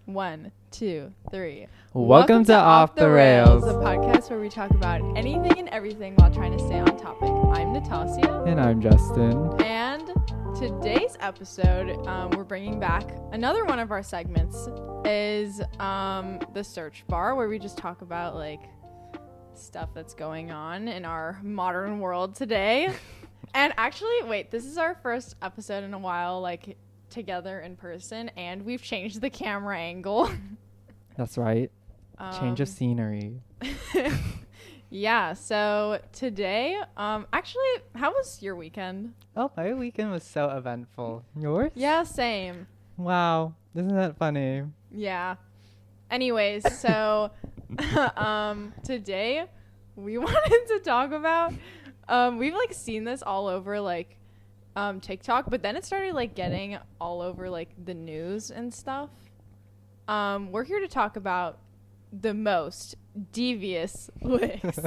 1, 2, 3. Welcome to Off the Rails, the podcast where we talk about anything and everything while trying to stay on topic. I'm Natasia. And I'm Justin. And today's episode, we're bringing back another one of our segments, is the search bar, where we just talk about like stuff that's going on in our modern world today. And actually, wait, this is our first episode in a while, like together in person, and we've changed the camera angle. That's right. Change of scenery. Yeah, so today, actually, how was your weekend? Oh, my weekend was so eventful. Yours? Yeah, same. Wow. Isn't that funny? Yeah. Anyways, so today we wanted to talk about, we've like seen this all over like TikTok, but then it started like getting all over like the news and stuff. We're here to talk about the most devious licks.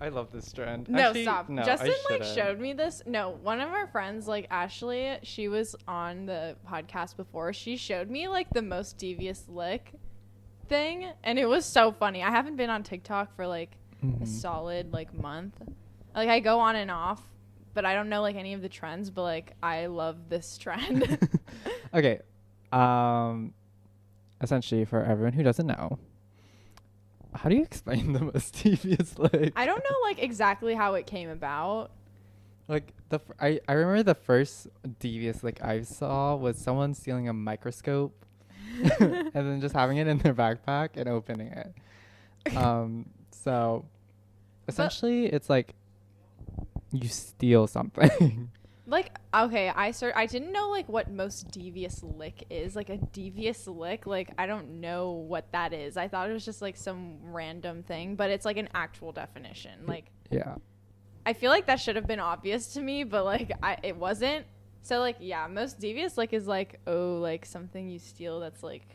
I love this trend. No, Actually, stop. No, Justin like showed me this. No, one of our friends, like Ashley, she was on the podcast before. She showed me like the most devious lick thing, and it was so funny. I haven't been on TikTok for like a solid like month. Like I go on and off, but I don't know like any of the trends, but like I love this trend. Okay. Essentially, for everyone who doesn't know, how do you explain the most devious lick? I don't know like exactly how it came about. Like I remember the first devious lick I saw was someone stealing a microscope and then just having it in their backpack and opening it. So essentially it's like you steal something. Like, okay, I didn't know, like, what most devious lick is. Like, a devious lick, like, I don't know what that is. I thought it was just, like, some random thing, but it's, like, an actual definition. Like, yeah. I feel like that should have been obvious to me, but, like, it wasn't. So, like, yeah, most devious lick is, like, oh, like, something you steal that's, like,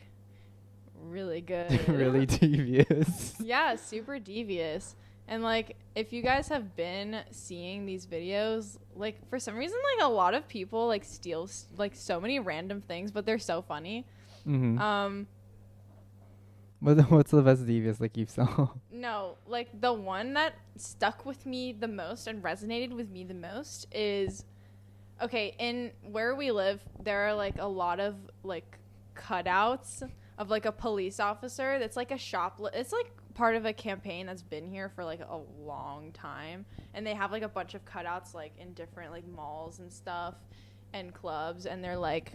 really good. Really devious. Yeah, super devious. And, like, if you guys have been seeing these videos, like, for some reason, like, a lot of people, like, steal, like, so many random things, but they're so funny. Mm-hmm. What's the best devious like you saw? No, like, the one that stuck with me the most and resonated with me the most is, okay, in where we live, there are, like, a lot of, like, cutouts of, like, a police officer that's, like, it's, like, part of a campaign that's been here for like a long time, and they have like a bunch of cutouts like in different like malls and stuff and clubs, and they're like,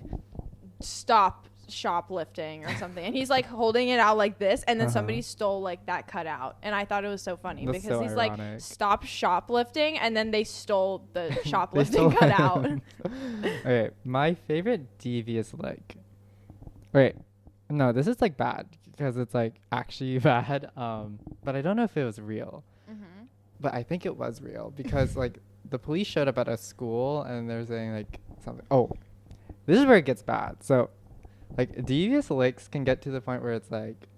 stop shoplifting or something, and he's like holding it out like this, and then somebody stole like that cutout, and I thought it was so funny. That's because so he's ironic. Like, stop shoplifting, and then they stole the shoplifting cutout. Okay, my favorite devious lick. Wait, no, this is like bad because it's like actually bad, but I don't know if it was real. But I think it was real because like the police showed up at a school and they're saying like something. Oh, this is where it gets bad. So like devious licks can get to the point where it's like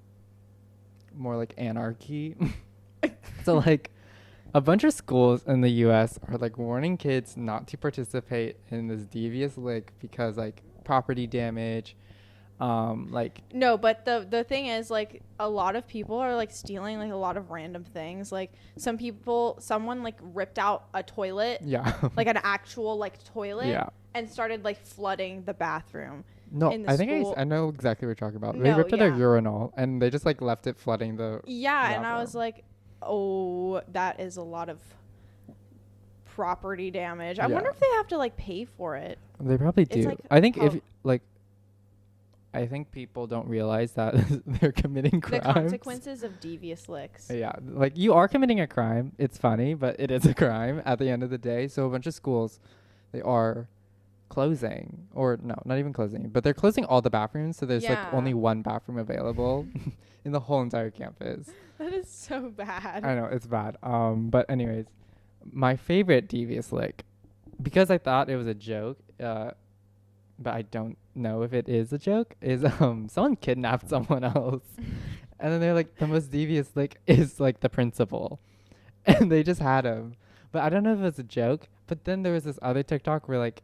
more like anarchy. So like a bunch of schools in the US are like warning kids not to participate in this devious lick because like property damage. Like no, but the thing is, like, a lot of people are like stealing like a lot of random things. Like someone like ripped out a toilet, like an actual like toilet, and started like flooding the bathroom. No, I think I know exactly what you're talking about. They ripped out a urinal and they just like left it flooding the bathroom. And I was like, oh, that is a lot of property damage. I wonder if they have to like pay for it. They probably do. Like, I think if like I think people don't realize that they're committing crimes. The consequences of devious licks. Yeah, like you are committing a crime. It's funny, but it is a crime at the end of the day. So a bunch of schools, they are closing, or no, not even closing, but they're closing all the bathrooms. So there's like only one bathroom available in the whole entire campus. That is so bad. I know, it's bad. But anyways, my favorite devious lick, because I thought it was a joke, but I don't know if it is a joke, is someone kidnapped someone else. And then they're like, the most devious lick is like the principal. And they just had him. But I don't know if it was a joke. But then there was this other TikTok where like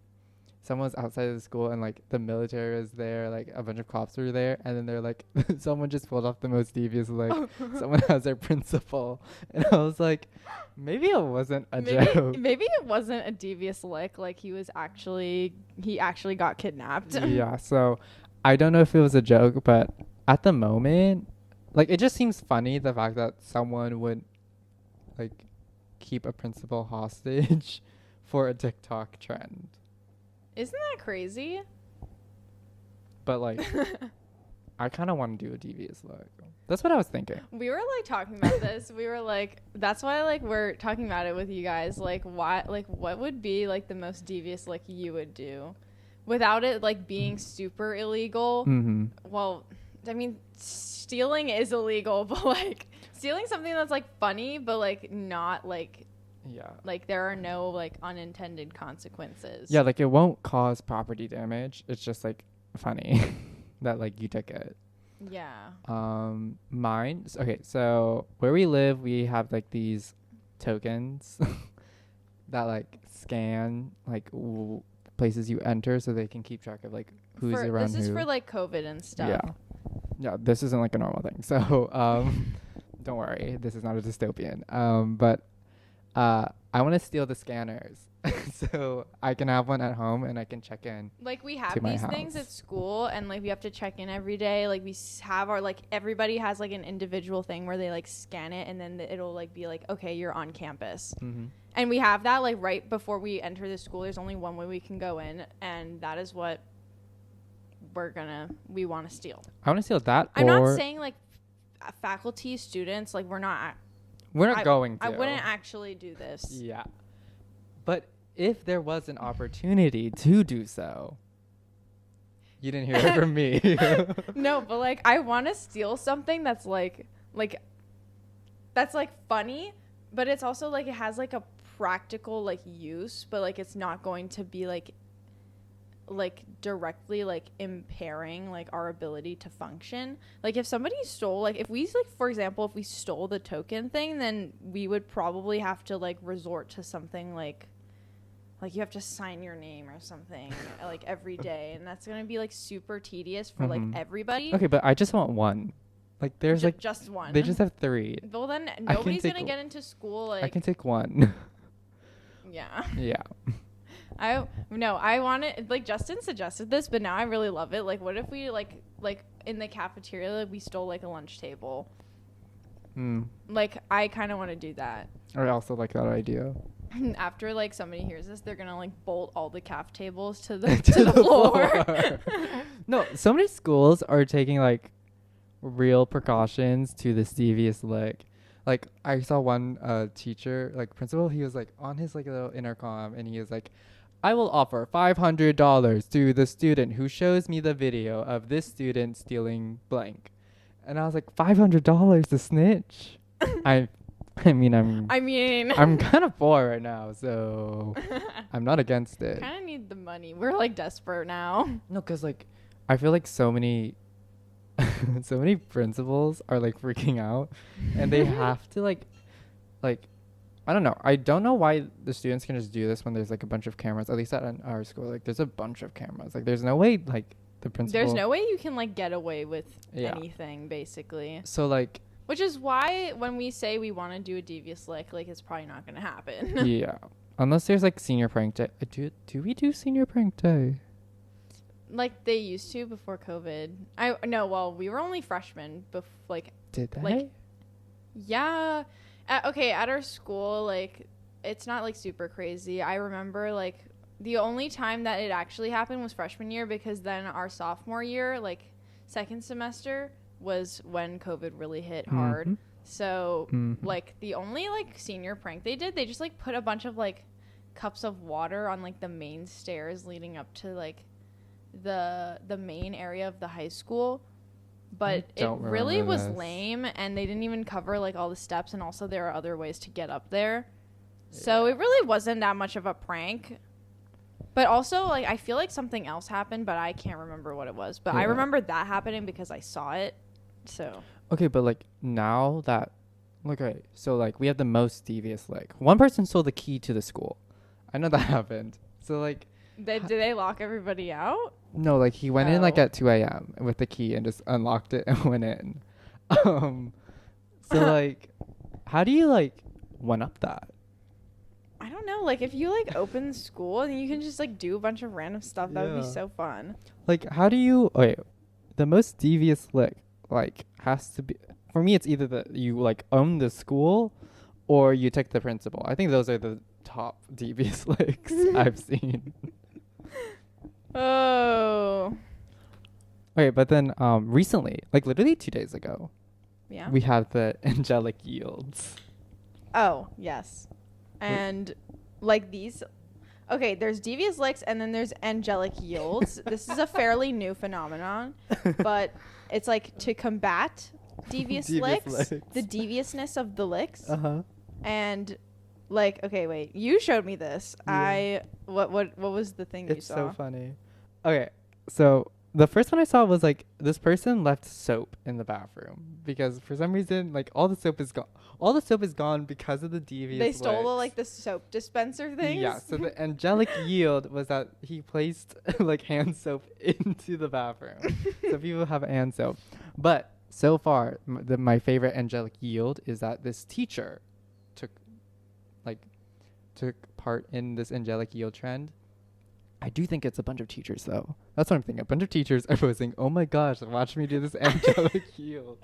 someone's outside of the school and like the military was there, like a bunch of cops were there, and then they're like, someone just pulled off the most devious lick. Someone has their principal, and I was like, maybe it wasn't a joke. Maybe it wasn't a devious lick. Like he actually got kidnapped. Yeah. So I don't know if it was a joke, but at the moment, like it just seems funny the fact that someone would like keep a principal hostage for a TikTok trend. Isn't that crazy? But like, I kind of want to do a devious lick. That's what I was thinking. We were like talking about this. We were like, that's why like we're talking about it with you guys. Like, what would be like the most devious lick you would do, without it like being super illegal? Mm-hmm. Well, I mean, stealing is illegal, but like stealing something that's like funny, but like not like. Yeah. Like there are no like unintended consequences. Yeah, like it won't cause property damage. It's just like funny that like you took it. Yeah. Mine. Okay, so where we live, we have like these tokens that like scan like places you enter, so they can keep track of like who's around. This is for like COVID and stuff. Yeah. Yeah. This isn't like a normal thing. So don't worry, this is not a dystopian. But I want to steal the scanners so I can have one at home and I can check in. Like we have these things at school, and like we have to check in every day. Like we have our like everybody has like an individual thing where they like scan it, and then it'll like be like, okay, you're on campus. Mm-hmm. And we have that like right before we enter the school. There's only one way we can go in, and that is what we want to steal. I want to steal that. I'm not saying like faculty, students, like we're not going to. I wouldn't actually do this. Yeah. But if there was an opportunity to do so, you didn't hear it from me. No, but like I want to steal something that's like that's like funny, but it's also like it has like a practical like use, but like it's not going to be like directly like impairing like our ability to function. Like if somebody stole, like if we like for example if we stole the token thing, then we would probably have to like resort to something like you have to sign your name or something like every day, and that's gonna be like super tedious for like everybody. Okay, but I just want one. Like there's like just one. They just have 3. Well then nobody's gonna get into school. Like I can take one. Yeah. Yeah. I want it, like Justin suggested this, but now I really love it. Like what if we like in the cafeteria like, we stole like a lunch table? Like I kind of want to do that. I also like that idea. After like somebody hears this, they're gonna like bolt all the caf tables to the to the floor. No, so many schools are taking like real precautions to this devious lick. Like I saw one teacher, like principal, he was like on his like little intercom, and he was like, I will offer $500 to the student who shows me the video of this student stealing blank. And I was like, $500 to snitch? I'm kind of poor right now, so I'm not against it. Kind of need the money. We're like desperate now. No, because like I feel like so many principals are like freaking out, and they have to like I don't know. I don't know why the students can just do this when there's like a bunch of cameras. At least at our school, like there's a bunch of cameras. Like there's no way like the principal. There's no way you can like get away with anything basically. So like. Which is why when we say we want to do a devious lick, like it's probably not gonna happen. Yeah, unless there's like senior prank day. Do we do senior prank day? Like they used to before COVID. Well, we were only freshmen. Did they? Like, yeah. At our school, like, it's not, like, super crazy. I remember, like, the only time that it actually happened was freshman year, because then our sophomore year, like, second semester was when COVID really hit hard. So, like, the only, like, senior prank they did, they just, like, put a bunch of, like, cups of water on, like, the main stairs leading up to, like, the main area of the high school. But it really was lame, and they didn't even cover like all the steps, and also there are other ways to get up there. Yeah. So it really wasn't that much of a prank. But also, like, I feel like something else happened, but I can't remember what it was. But I remember that happening because I saw it. So okay, but like now that so like we have the most devious lick. One person stole the key to the school. I know that happened. So like Did they lock everybody out? No, like he went in like at 2 a.m. with the key and just unlocked it and went in. So like, how do you like one up that? I don't know. Like if you like open school and you can just like do a bunch of random stuff, that would be Yeah. so fun. Like, how do you? Okay, the most devious lick like has to be for me. It's either that you like own the school, or you take the principal. I think those are the top devious licks I've seen. Oh. Okay, but then recently, like literally 2 days ago, Yeah. we had the angelic yields. Oh, yes. And like these, okay, there's devious licks and then there's angelic yields. This is a fairly new phenomenon, but it's like to combat devious licks, the deviousness of the licks. Uh-huh. And like, okay, wait, you showed me this. Yeah. What was the thing you It's saw? so funny. Okay, so the first one I saw was like this person left soap in the bathroom because for some reason like all the soap is gone. All the soap is gone because of the devious. They stole the, licks. like the soap dispenser things. Yeah. So the angelic yield was that he placed like hand soap into the bathroom, so people have hand soap. But so far, my favorite angelic yield is that this teacher took part in this angelic yield trend. I do think it's a bunch of teachers, though. That's what I'm thinking. A bunch of teachers are posting, oh my gosh, watch me do this angelic yield.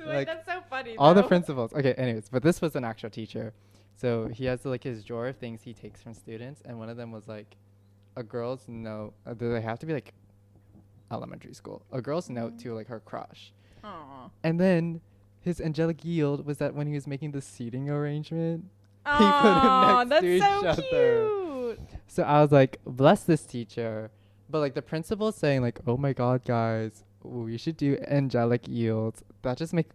Like, that's so funny. All the though. principals. Okay, anyways, but this was an actual teacher. So he has like his drawer of things he takes from students, and one of them was like a girl's note. They have to be like elementary school. A girl's note to like her crush. Aw. And then his angelic yield was that when he was making the seating arrangement, Aw, next to that's so each other. cute. So I was like, bless this teacher. But like the principal saying like, oh my God, guys, we should do angelic yields. That just makes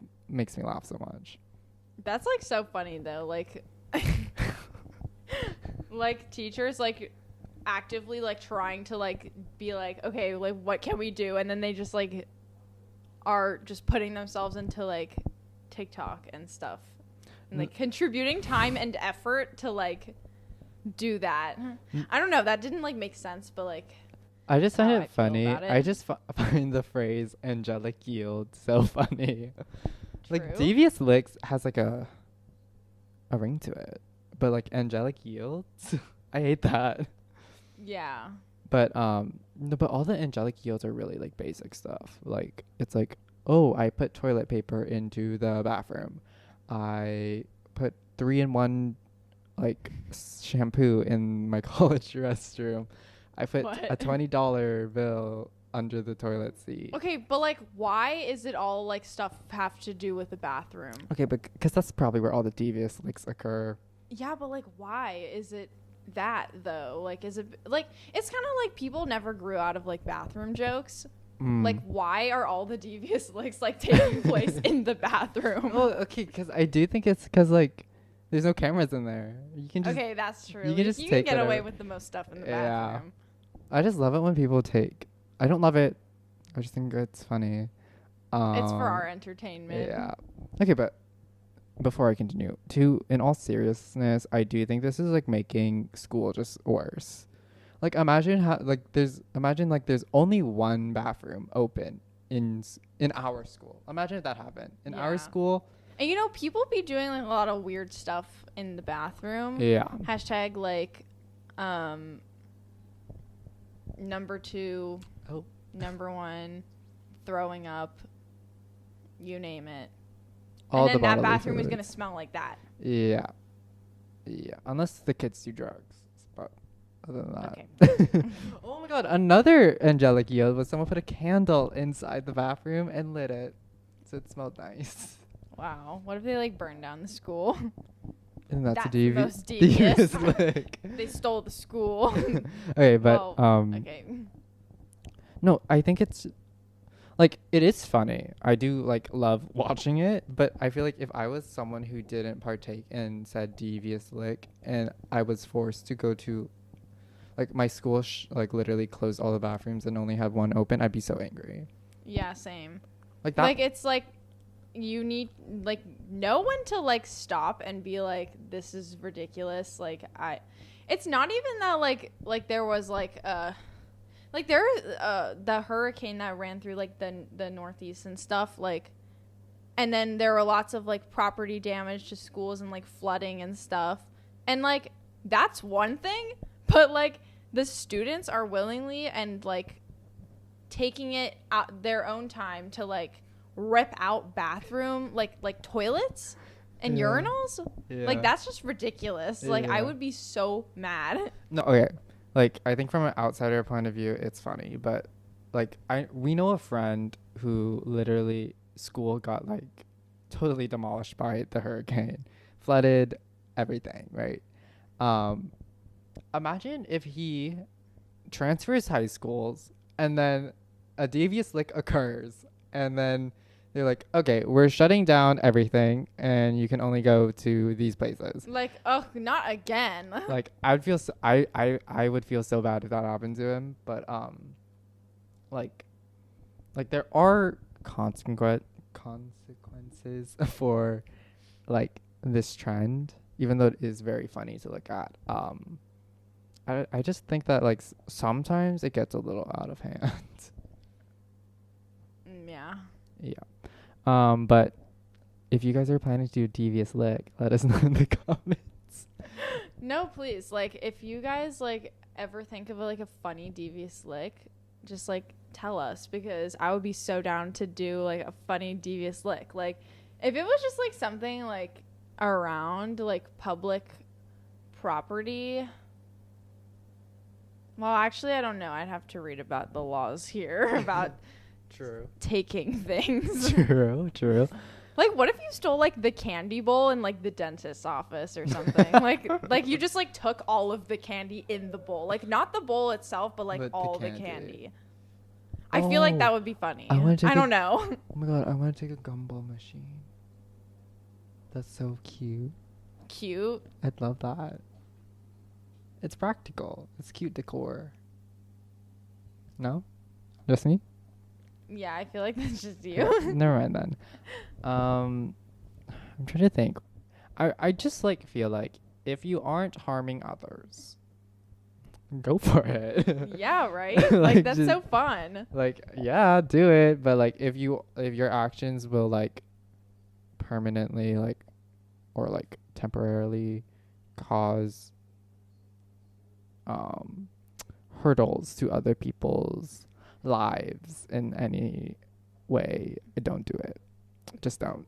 me laugh so much. That's like so funny though. Like, like teachers like actively like trying to like be like, okay, like what can we do? And then they just like are just putting themselves into like TikTok and stuff, and like contributing time and effort to like do that. I don't know. That didn't like make sense, but like. I just find it funny. about it. I just find the phrase angelic yield so funny. Like True. Devious Licks has like a ring to it. But like angelic yields, I hate that. Yeah. But no, but all the angelic yields are really like basic stuff. Like it's like, oh, I put toilet paper into the bathroom. I put 3-in-1 like shampoo in my college restroom. I put a $20 bill under the toilet seat. Okay, but like, why is it all like stuff have to do with the bathroom? Okay, but because that's probably where all the devious licks occur. Yeah, but like, why is it that though? Like, is it like it's kind of like people never grew out of like bathroom jokes. Like, why are all the devious licks like taking place in the bathroom? Well, okay, because I do think it's because like there's no cameras in there. You can just Okay, that's true. You can just you take can get away whatever. with the most stuff in the Yeah. bathroom. I just love it when people take. I don't love it. I just think it's funny. It's for our entertainment. Yeah. Okay, but before I continue, in all seriousness, I do think this is like making school just worse. Like imagine there's only one bathroom open in our school. Imagine if that happened in our Yeah. school. And you know, people be doing like a lot of weird stuff in the bathroom. Yeah. Hashtag like, number 2, number 1, throwing up, you name it. All and then the that bodily bathroom is fluids. going to smell like that. Yeah. Yeah. Unless the kids do drugs. But other than that. Okay. Oh my God. Another angelic yield was someone put a candle inside the bathroom and lit it. So it smelled nice. Wow. What if they like burned down the school? And that's That's a the devious most devious. lick. They stole the school. Okay, but Well, okay. no, I think it's like it is funny. I do like love watching it, but I feel like if I was someone who didn't partake in said devious lick and I was forced to go to like my school like literally closed all the bathrooms and only had one open, I'd be so angry. Yeah, same. Like that. Like it's like you need like no one to like stop and be like, this is ridiculous. Like It's not even that like there was like there the hurricane that ran through like the Northeast and stuff, like, and then there were lots of like property damage to schools and like flooding and stuff, and like that's one thing, but like the students are willingly and like taking it out their own time to like rip out bathroom like toilets and urinals. Like that's just ridiculous. Like I would be so mad. No, okay. Like I think from an outsider point of view it's funny, but like we know a friend who literally school got like totally demolished by the hurricane, flooded, everything, right? Imagine if he transfers high schools and then a devious lick occurs and then they're like, okay, we're shutting down everything and you can only go to these places. Like, oh, not again. Like I would feel I would feel so bad if that happened to him, but like there are consequences for like this trend, even though it is very funny to look at. I just think that like sometimes it gets a little out of hand. Yeah. Yeah. But if you guys are planning to do Devious Lick, let us know in the comments. No, please. Like, if you guys like ever think of like a funny Devious Lick, just like tell us, because I would be so down to do like a funny Devious Lick. Like, if it was just like something like around like public property. Well, actually, I don't know. I'd have to read about the laws here about True. Taking things. True. Like, what if you stole like the candy bowl in like the dentist's office or something? like you just like took all of the candy in the bowl, like not the bowl itself, but like but all the candy. I feel like that would be funny. I don't know. Oh my god, I want to take a gumball machine. That's so cute. Cute. I'd love that. It's practical. It's cute decor. No? Just me? Yeah, I feel like that's just you. Never mind then. I'm trying to think. I just like feel like if you aren't harming others, go for it. Yeah, right? Like that's so fun. Like, yeah, do it. But like if your actions will like permanently like or like temporarily cause hurdles to other people's lives in any way, don't do it. Just don't.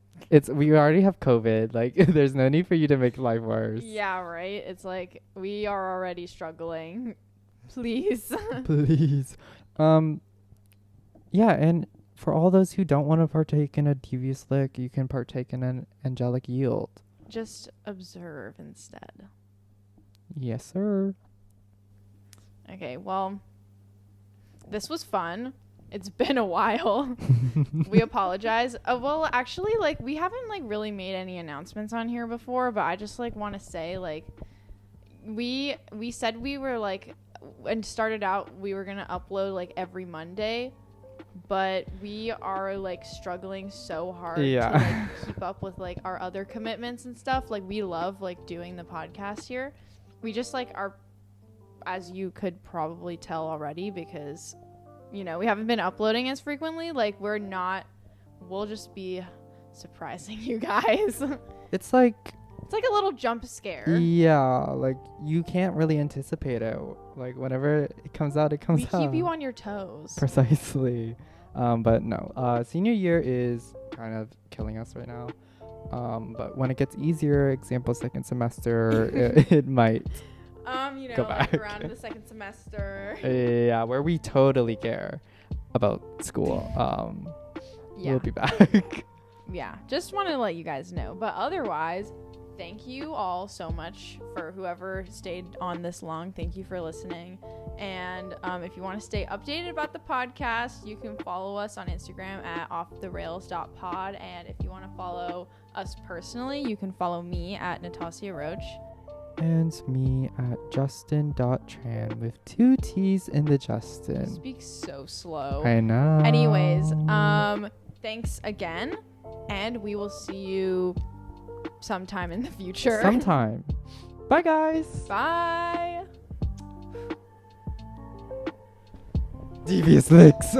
We already have COVID. Like there's no need for you to make life worse. Yeah, right. It's like we are already struggling. Please. Please. Yeah, and for all those who don't want to partake in a devious lick, you can partake in an angelic yield. Just observe instead. Yes, sir. Okay, well, this was fun. It's been a while. We apologize. Well, actually, like, we haven't, like, really made any announcements on here before, but I just, like, want to say, like, we said we were, like, and started out, we were going to upload, like, every Monday, but we are, like, struggling so hard to, like, keep up with, like, our other commitments and stuff. Like, we love, like, doing the podcast here. We just, like, are, as you could probably tell already, because, you know, we haven't been uploading as frequently. Like, we'll just be surprising you guys. It's like a little jump scare. Yeah, like, you can't really anticipate it. Like, whenever it comes out, it comes out. We keep you on your toes. Precisely. But no, senior year is kind of killing us right now. But when it gets easier, example second semester, it might you know, go back. like around the second semester. Yeah, where we totally care about school. Yeah. We'll be back. Yeah, just want to let you guys know. But otherwise, thank you all so much for whoever stayed on this long. Thank you for listening. And if you want to stay updated about the podcast, you can follow us on Instagram at offtherails.pod. And if you want to follow us personally, you can follow me at Natasha Roach. And me at Justin.Tran with 2 T's in the Justin. You speak so slow. I know. Anyways, thanks again. And we will see you sometime in the future. Sometime. Bye, guys. Bye. Devious Licks.